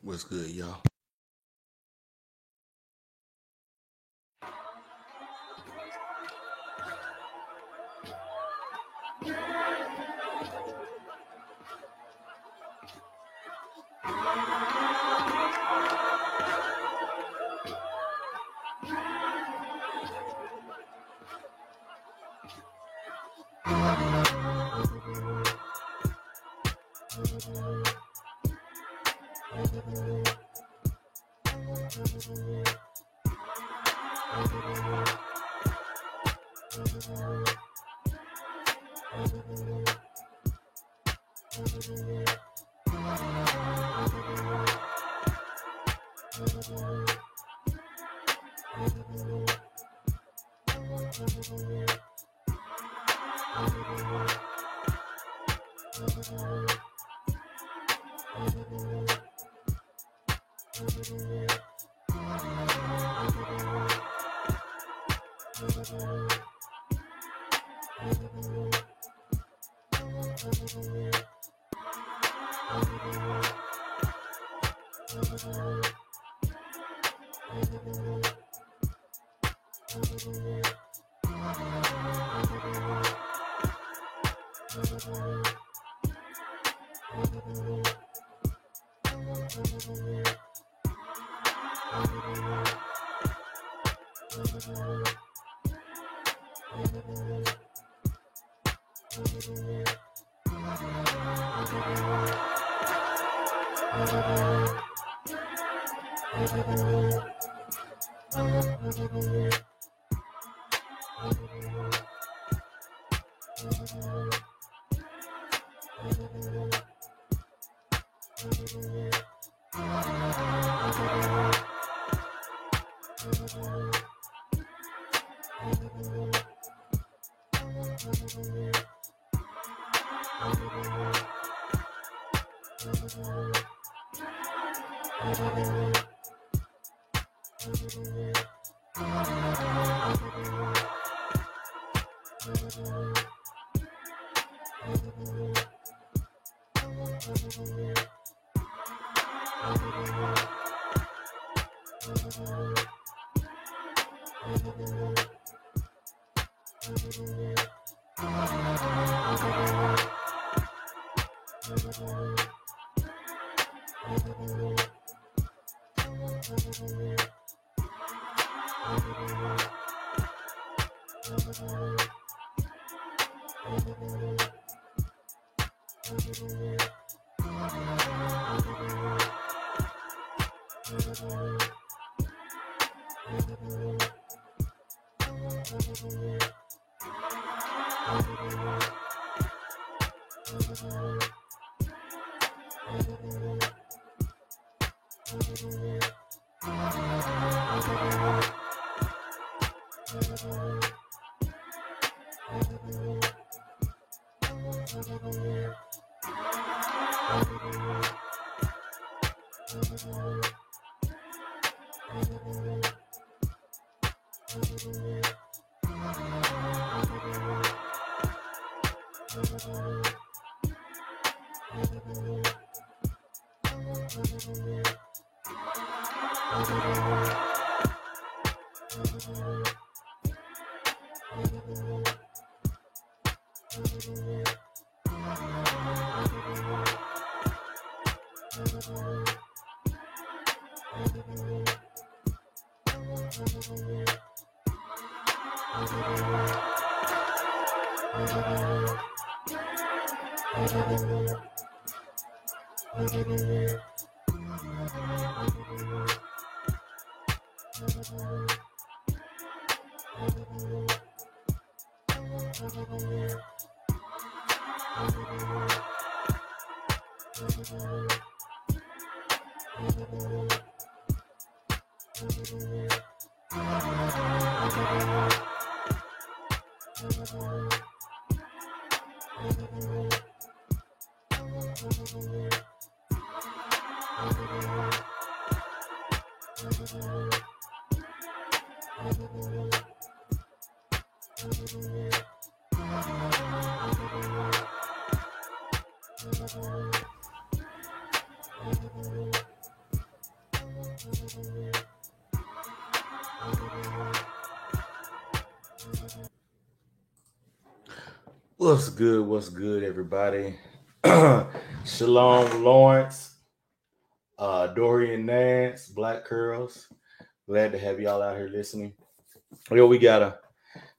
What's good, y'all? What's good? What's good, everybody? Shalom, Lawrence, Dorian Nance, Black Curls. Glad to have y'all out here listening. Yo, we gotta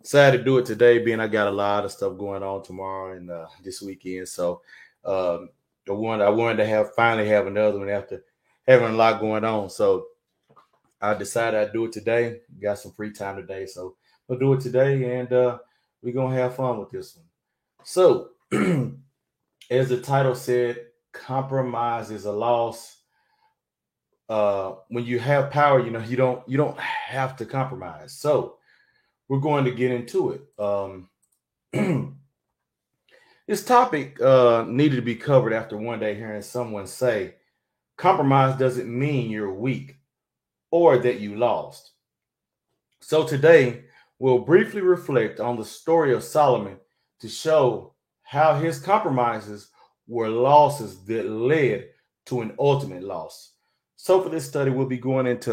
decided to do it today, being I got a lot of stuff going on tomorrow and this weekend. So um, I wanted to finally have another one after having a lot going on. So I decided I'd do it today. Got some free time today, so we'll do it today, and we're gonna have fun with this one. So. As the title said, compromise is a loss. When you have power, you don't have to compromise. So we're going to get into it. This topic needed to be covered after one day hearing someone say, compromise doesn't mean you're weak or that you lost. So today we'll briefly reflect on the story of Solomon to show how his compromises were losses that led to an ultimate loss. So for this study, we'll be going into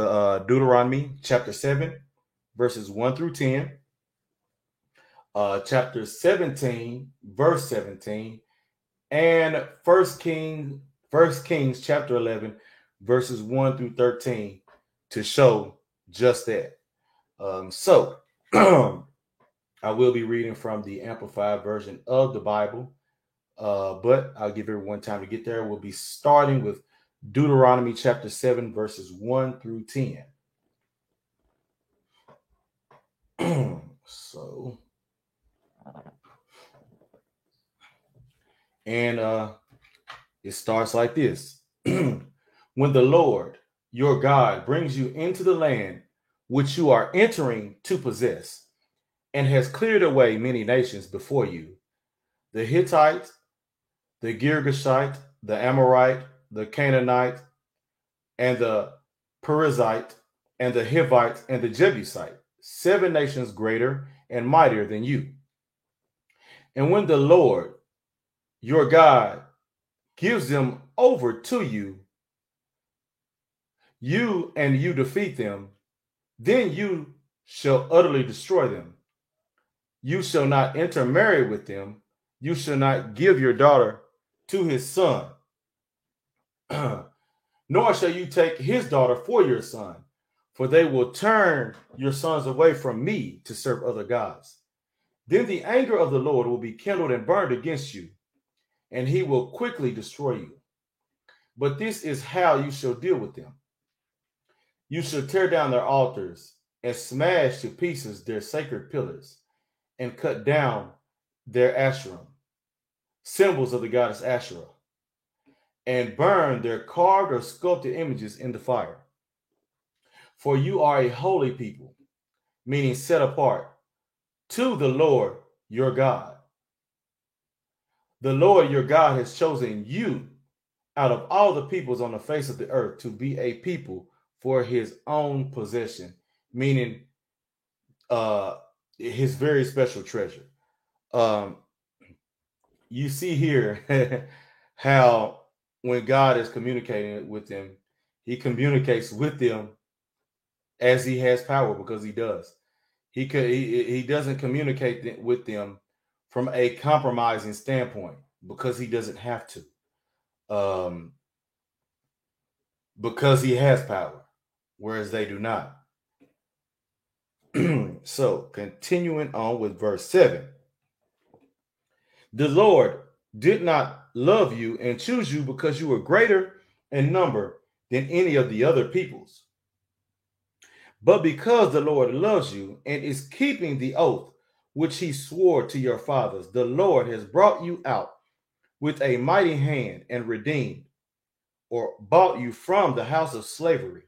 Deuteronomy chapter 7, verses 1 through 10, chapter 17, verse 17, and First Kings chapter 11, verses 1 through 13 to show just that. So I will be reading from the Amplified version of the Bible, but I'll give everyone time to get there. We'll be starting with Deuteronomy chapter 7, verses 1 through 10. So, and it starts like this. When the Lord, your God, brings you into the land which you are entering to possess, and has cleared away many nations before you, the Hittite, the Girgashite, the Amorite, the Canaanite, and the Perizzite, and the Hivite, and the Jebusite, 7 nations greater and mightier than you. And when the Lord, your God, gives them over to you, you defeat them, then you shall utterly destroy them. You shall not intermarry with them. You shall not give your daughter to his son, nor shall you take his daughter for your son, for they will turn your sons away from me to serve other gods. Then the anger of the Lord will be kindled and burned against you, and he will quickly destroy you. But this is how you shall deal with them. You shall tear down their altars and smash to pieces their sacred pillars and cut down their Asherim, symbols of the goddess Asherah, and burn their carved or sculpted images in the fire. For you are a holy people, meaning set apart, to the Lord your God. The Lord your God has chosen you out of all the peoples on the face of the earth to be a people for his own possession, meaning his very special treasure. You see here how when God is communicating with them, he communicates with them as he has power, because he does. He doesn't communicate with them from a compromising standpoint, because he doesn't have to. Because he has power, whereas they do not. So, continuing on with verse 7. The Lord did not love you and choose you because you were greater in number than any of the other peoples, but because the Lord loves you and is keeping the oath which he swore to your fathers. The Lord has brought you out with a mighty hand and redeemed, or bought you from the house of slavery,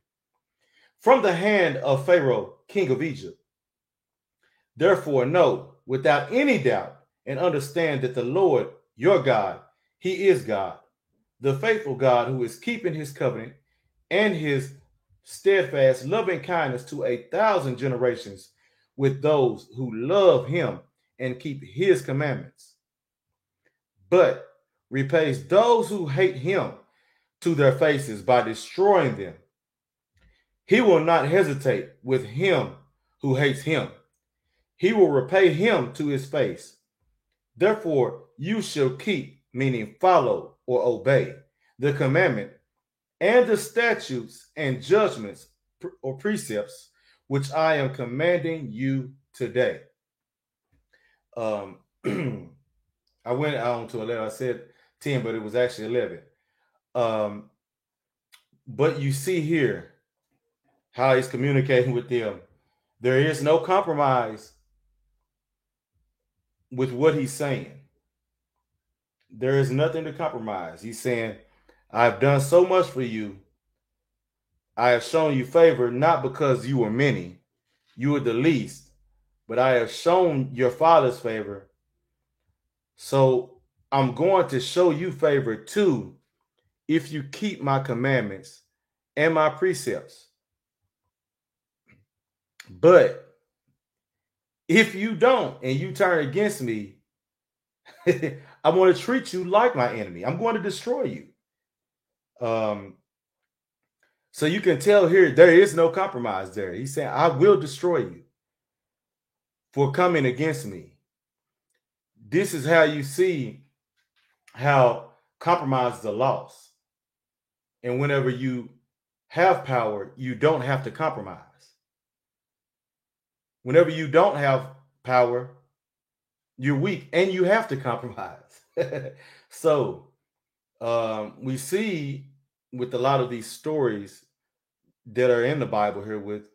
from the hand of Pharaoh, king of Egypt. Therefore, know without any doubt and understand that the Lord, your God, he is God, the faithful God who is keeping his covenant and his steadfast loving kindness to 1,000 generations with those who love him and keep his commandments, but repays those who hate him to their faces by destroying them. He will not hesitate with him who hates him. He will repay him to his face. Therefore, you shall keep, meaning follow or obey, the commandment and the statutes and judgments or precepts which I am commanding you today. I went on to 11. I said 10, but it was actually 11. But you see here how he's communicating with them. There is no compromise with what he's saying. There is nothing to compromise. He's saying, I've done so much for you. I have shown you favor, not because you were many, you were the least, but I have shown your father's favor. So I'm going to show you favor too if you keep my commandments and my precepts. But if you don't and you turn against me, I'm going to treat you like my enemy. I'm going to destroy you. So you can tell here, there is no compromise there. He's saying, I will destroy you for coming against me. This is how you see how compromise is a loss. And whenever you have power, you don't have to compromise. Whenever you don't have power, you're weak and you have to compromise. So we see with a lot of these stories that are in the Bible here with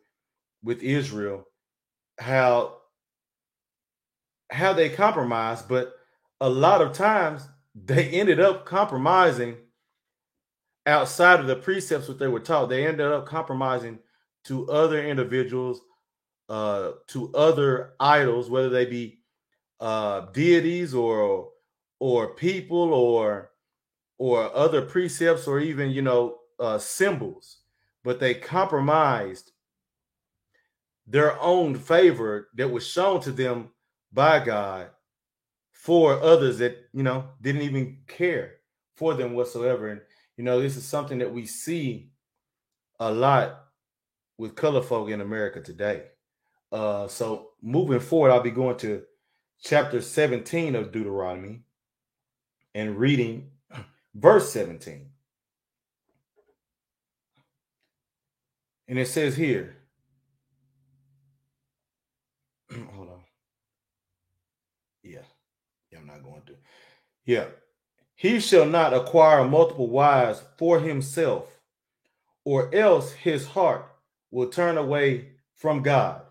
Israel, how they compromise, but a lot of times they ended up compromising outside of the precepts what they were taught. They ended up compromising to other individuals, to other idols, whether they be deities or people or other precepts or even symbols. But they compromised their own favor that was shown to them by God for others that didn't even care for them whatsoever. And this is something that we see a lot with color folk in America today. So moving forward, I'll be going to chapter 17 of Deuteronomy and reading verse 17. And it says here, hold on. Yeah, I'm not going to. Yeah. He shall not acquire multiple wives for himself, or else his heart will turn away from God.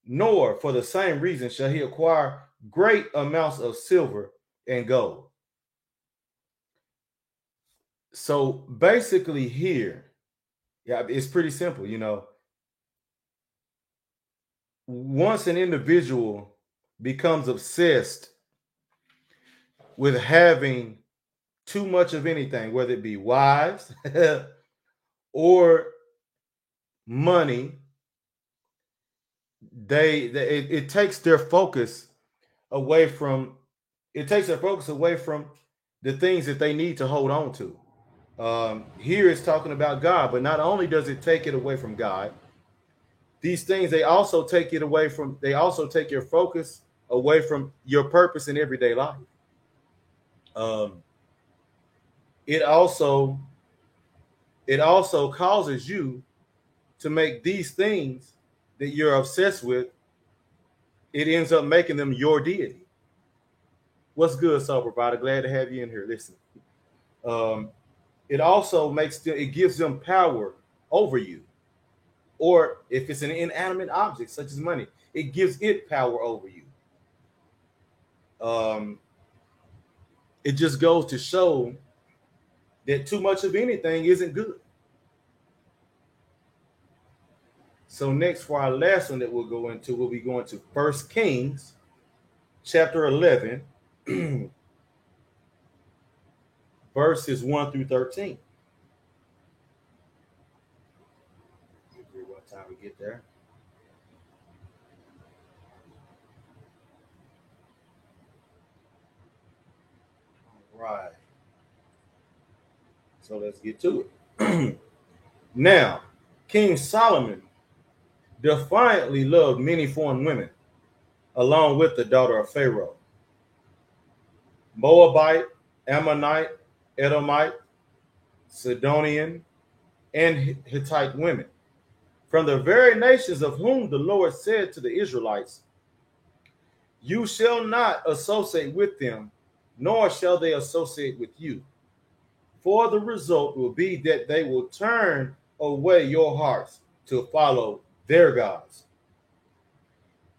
Nor for the same reason shall he acquire great amounts of silver and gold. So basically here, it's pretty simple. Once an individual becomes obsessed with having too much of anything, whether it be wives or money, it takes their focus away from the things that they need to hold on to. Here it's talking about God, but not only does it take it away from God, these things they also take your focus away from your purpose in everyday life. It also causes you to make these things that you're obsessed with, it ends up making them your deity. What's good, Soul Provider? Glad to have you in here. Listen. It also it gives them power over you. Or if it's an inanimate object, such as money, it gives it power over you. It just goes to show that too much of anything isn't good. So next, for our last one that we'll be going to 1 Kings chapter 11, verses 1 through 13. What time we get there? All right. So let's get to it. Now, King Solomon defiantly loved many foreign women, along with the daughter of Pharaoh. Moabite, Ammonite, Edomite, Sidonian, and Hittite women, from the very nations of whom the Lord said to the Israelites, "You shall not associate with them, nor shall they associate with you. For the result will be that they will turn away your hearts to follow their gods."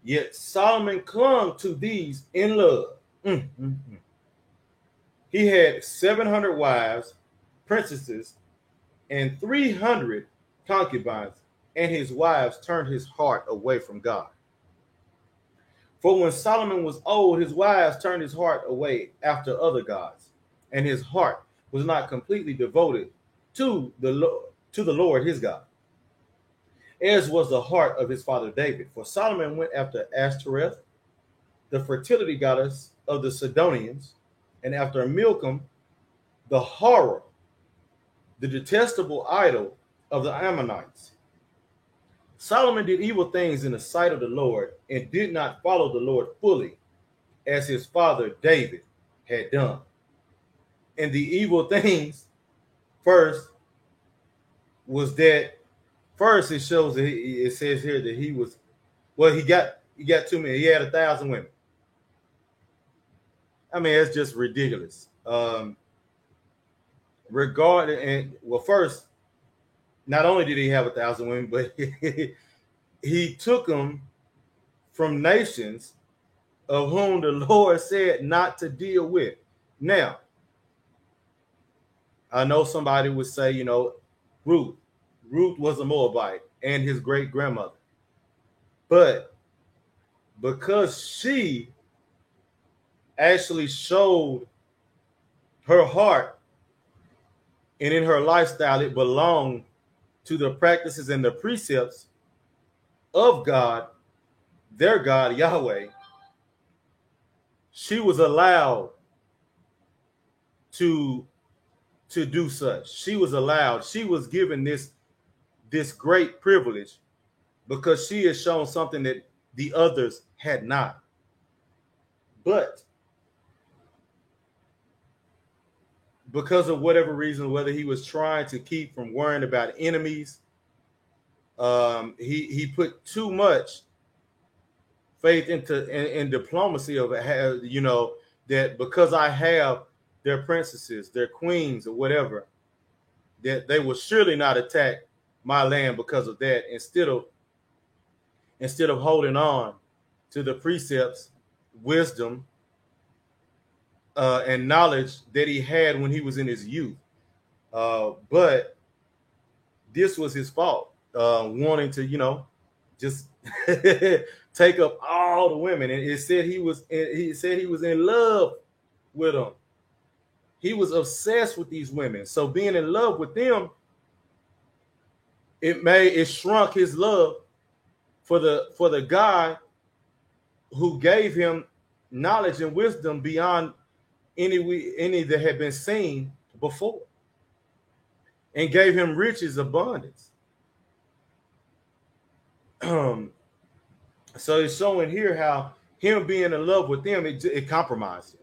Yet Solomon clung to these in love. He had 700 wives, princesses, and 300 concubines, and his wives turned his heart away from God. For when Solomon was old, his wives turned his heart away after other gods, and his heart was not completely devoted to the Lord his God, as was the heart of his father David. For Solomon went after Ashtoreth, the fertility goddess of the Sidonians, and after Milcom, the horror, the detestable idol of the Ammonites. Solomon did evil things in the sight of the Lord and did not follow the Lord fully, as his father David had done. And the evil things first was that it shows that it says here that he was, well, he got too many. He had 1,000 women. I mean, it's just ridiculous. First, not only did he have 1,000 women, but he took them from nations of whom the Lord said not to deal with. Now, I know somebody would say, Ruth was a Moabite and his great grandmother. But because she actually showed her heart and in her lifestyle, it belonged to the practices and the precepts of God, their God, Yahweh, she was allowed to do such. She was given this great privilege because she has shown something that the others had not. But because of whatever reason, whether he was trying to keep from worrying about enemies, he put too much faith in diplomacy of that because I have their princesses, their queens, or whatever, that they will surely not attack my land because of that. Instead of holding on to the precepts, wisdom, and knowledge that he had when he was in his youth. But this was his fault, wanting to, just take up all the women. And it said he was in love with them. He was obsessed with these women. So being in love with them, it shrunk his love for the God who gave him knowledge and wisdom beyond any that had been seen before, and gave him riches abundance. So it's showing here how him being in love with them, it compromised him.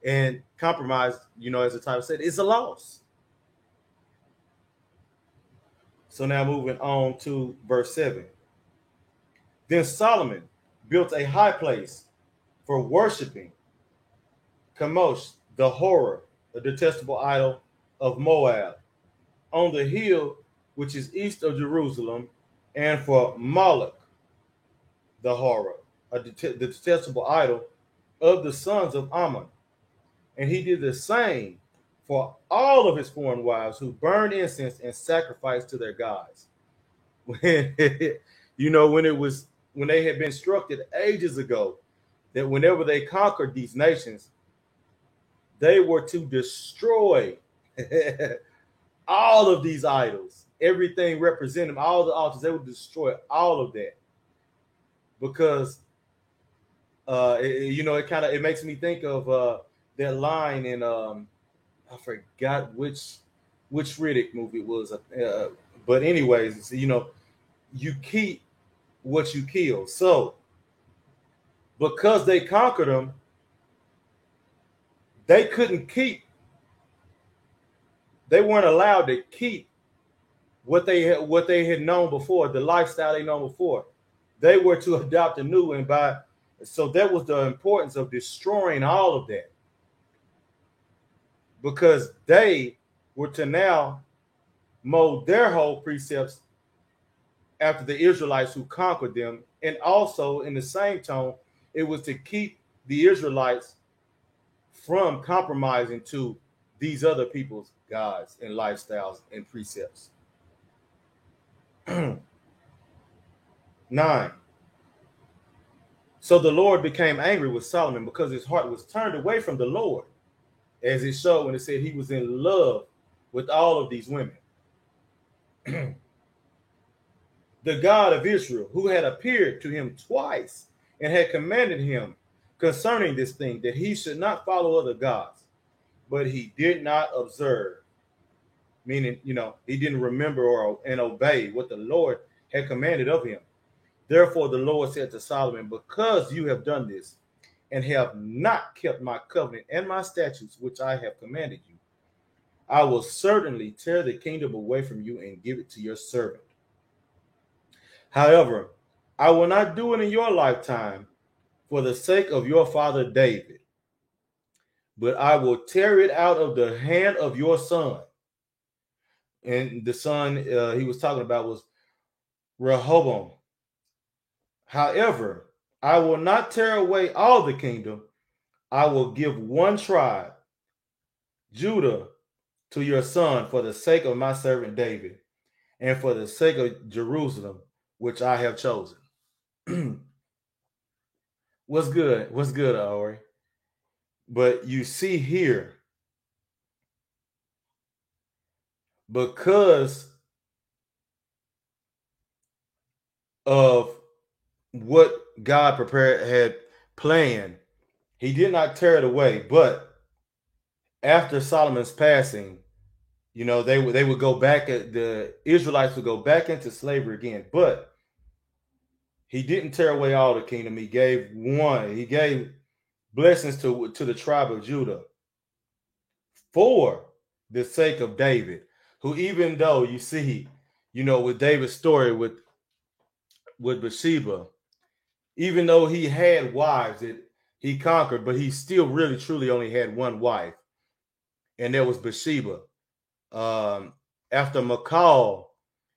And compromise, as the title said, is a loss. So now moving on to verse 7. Then Solomon built a high place for worshiping Chemosh, the horror, the detestable idol of Moab, on the hill which is east of Jerusalem, and for Moloch, the horror, the detestable idol of the sons of Ammon. And he did the same for all of his foreign wives who burned incense and sacrificed to their gods. When they had been instructed ages ago that whenever they conquered these nations, they were to destroy all of these idols, everything representing all the altars. They would destroy all of that because it makes me think of that line in I forgot which Riddick movie it was, but anyways, you keep what you kill. So because they conquered them, they couldn't keep, they weren't allowed to keep what they had known before, the lifestyle they known before. They were to adopt a new, and so that was the importance of destroying all of that, because they were to now mold their whole precepts after the Israelites who conquered them. And also in the same tone, it was to keep the Israelites from compromising to these other people's gods and lifestyles and precepts. 9. So the Lord became angry with Solomon because his heart was turned away from the Lord, as it showed when it said he was in love with all of these women. The God of Israel, who had appeared to him twice and had commanded him concerning this thing, that he should not follow other gods, but he did not observe, meaning, he didn't remember and obey what the Lord had commanded of him. Therefore the Lord said to Solomon, because you have done this and have not kept my covenant and my statutes, which I have commanded you, I will certainly tear the kingdom away from you and give it to your servant. However, I will not do it in your lifetime for the sake of your father David, but I will tear it out of the hand of your son. And the son he was talking about was Rehoboam. However, I will not tear away all the kingdom. I will give one tribe, Judah, to your son for the sake of my servant David and for the sake of Jerusalem, which I have chosen. What's good? What's good, Ori? But you see here, because of what God had planned, he did not tear it away. But after Solomon's passing, they would go back, the Israelites would go back into slavery again. But he didn't tear away all the kingdom. He gave one. He gave blessings to the tribe of Judah for the sake of David, who, even though you see, with David's story with Bathsheba, even though he had wives that he conquered, but he still really truly only had one wife, and that was Bathsheba. After Michal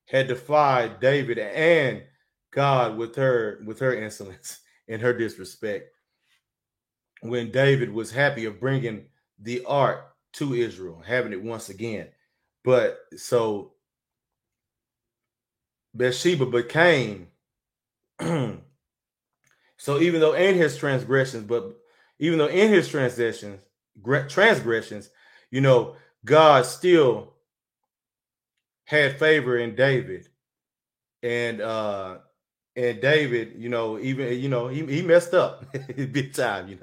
had defied David and God with her insolence and her disrespect, when David was happy of bringing the ark to Israel, having it once again. But so Bathsheba became so even though in his transgressions, God still had favor in David. And David, he messed up big time,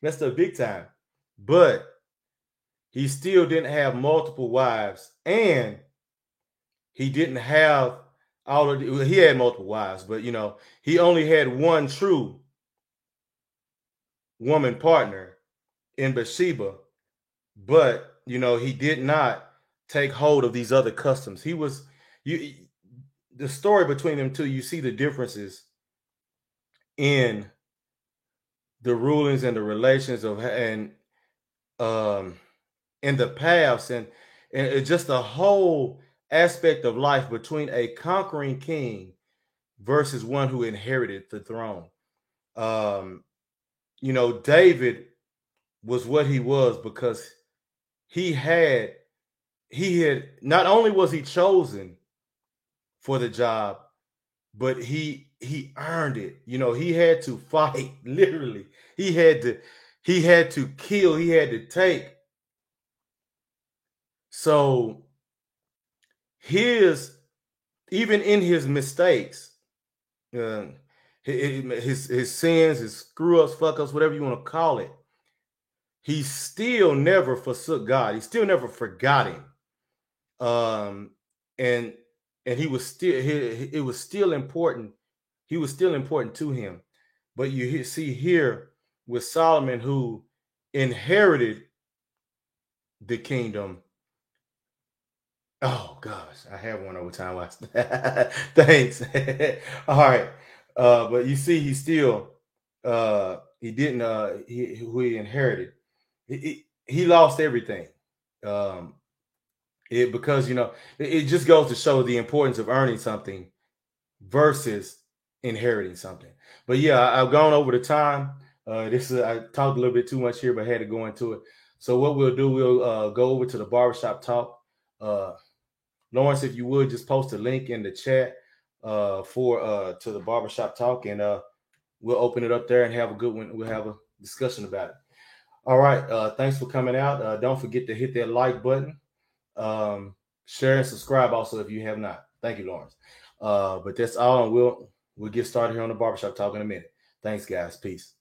messed up big time. But he still didn't have multiple wives, and he didn't have he had multiple wives, but he only had one true woman partner in Bathsheba. But he did not take hold of these other customs. He was the story between them two, you see the differences in the rulings and the relations and the paths and just the whole aspect of life between a conquering king versus one who inherited the throne. David was what he was because he had not only was he chosen for the job, but he earned it. He had to fight, literally. He had to kill, he had to take. So even in his mistakes, his sins, his screw ups, fuck ups, whatever you want to call it, he still never forsook God. He still never forgot him. And he was still, it was still important. He was still important to him. But you see here with Solomon, who inherited the kingdom. Oh gosh, I have one over time watch. Thanks. All right. But you see, he still he didn't who he inherited. He lost everything. Um it because it just goes to show the importance of earning something versus inheriting something. But yeah, I've gone over the time. This is I talked a little bit too much here, but had to go into it. So what we'll do, we'll go over to the barbershop talk. Uh, Lawrence, if you would just post a link in the chat for to the barbershop talk, and we'll open it up there and have a good one. We'll have a discussion about it. All right. Thanks for coming out. Don't forget to hit that like button. Share and subscribe also if you have not. Thank you, Lawrence. But that's all, and we'll get started here on the barbershop talk in a minute. Thanks, guys. Peace.